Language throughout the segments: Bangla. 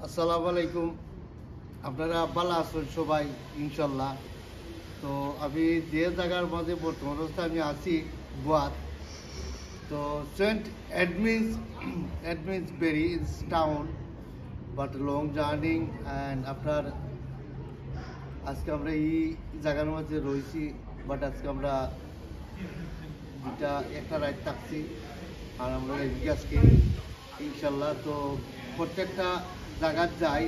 আসসালামু আলাইকুম। আপনারা ভালো আছেন সবাই ইনশাল্লাহ। তো আমি যে জায়গার মাঝে বর্তমান অবস্থায় আমি আছি গোয়াত। তো saint admins very is town but long journey and আপনার আজকে আমরা এই জায়গার মাঝে রয়েছি। বাট আজকে আমরা একটা রাইড থাকছি আর আমরা এদিকে আজকে ইনশাল্লাহ। তো প্রত্যেকটা জায়গার যাই,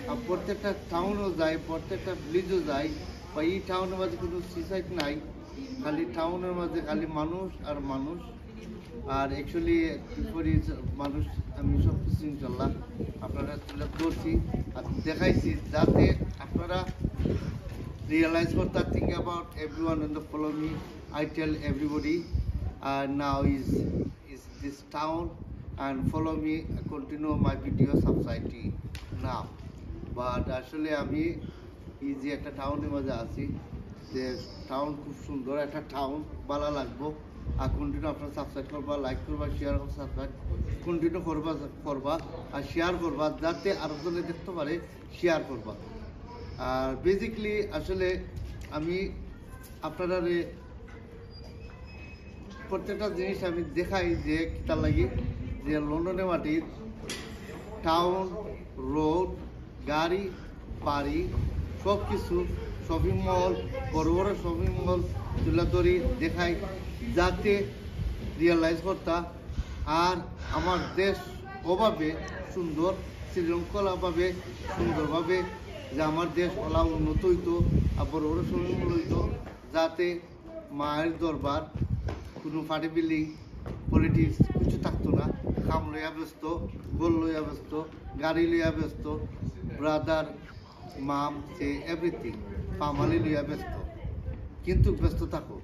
আর প্রত্যেকটা টাউনও যাই, প্রত্যেকটা ভিলেজও যাই, বা এই টাউনের মাঝে কোনো সুইসাইড নাই, খালি টাউনের মাঝে খালি মানুষ আর মানুষ। আর অ্যাকচুয়ালি মানুষ আমি সব কিছু ইনশাল্লাহ আপনারা তুলে ধরছি আর দেখাইছি, যাতে আপনারা realize what I think about everyone in the follow me. I tell everybody now is this town and follow me, continue my video society now. But আসলে আমি এই যে একটা টাউনের মাঝে আছি, যে টাউন খুব সুন্দর একটা টাউন, ভালো লাগবো। আর কন্টিনিউ আপনারা সাবস্ক্রাইব করবা, লাইক করবা, শেয়ার করবা, সাবস্ক্রাইব কন্টিনিউ করবা আর শেয়ার করবা, যাতে আরো জনে দেখতে পারে, শেয়ার করবা। আর বেসিকলি আসলে আমি আপনারা প্রত্যেকটা জিনিস আমি দেখাই যে তার লাগে যে লন্ডনের মাটির টাউন, রোড, গাড়ি, বাড়ি, সব কিছু, শপিং মল, বড় বড় শপিং মল তুলে ধরি দেখাই, যাতে রিয়েলাইজ করতা আর আমার দেশ ওভাবে সুন্দর শৃঙ্খলাভাবে সুন্দরভাবে যে আমার দেশ ওলা উন্নত হইতো আর বড় বড় শপিং মল হইতো, যাতে মায়ের দরবার কোনো পার্টি বিল্ডিং পলিটিক্স কিছু থাকতো না। কাম লইয়া ব্যস্ত, গোল লইয়া ব্যস্ত, গাড়ি লইয়া ব্যস্ত, ব্রাদার মাম সে এভরিথিং ফামালি লইয়া ব্যস্ত। কিন্তু ব্যস্ত থাকো,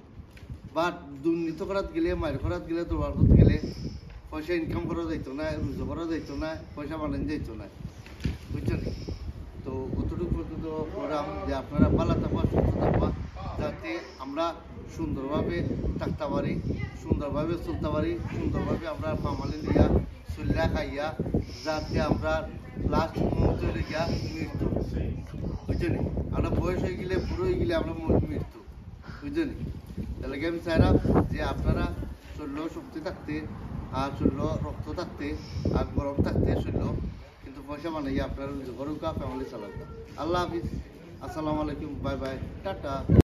বাট দুর্নীতি করাত গেলে, মায়ের করাত গেলে, দরবার করতে গেলে পয়সা ইনকাম করা যাইতো না, রুজু করা যাইতো না, পয়সা বানানো যাইতো না, বুঝছেন? তো কতটুকু পর্যন্ত প্রোগ্রাম যে আপনারা ভালো থাকবা, সুস্থ থাকবা, যাতে আমরা সুন্দরভাবে থাকতে পারি, সুন্দরভাবে চলতে পারি, সুন্দরভাবে আমরা ফামালি লিয়া চল্লা খাইয়া, যাতে আমরা লাস্ট মুহূর্তে লিয়া মৃত্যু, বুঝছেন? আমরা বয়স হয়ে গেলে, বুড়ো হয়ে গেলে আমরা মৃত্যু, বুঝছেন? তাহলে আমি চাইলাম যে আপনারা শরীর শক্তি থাকতে আর শরীর রক্ত থাকতে আর গরম থাকতে শরীর, কিন্তু পয়সা বানাইয়া আপনারা ঘরকা ফ্যামিলি চালাবেন। আল্লাহ হাফিজ, আসসালামু আলাইকুম, বাই বাই, টাটা।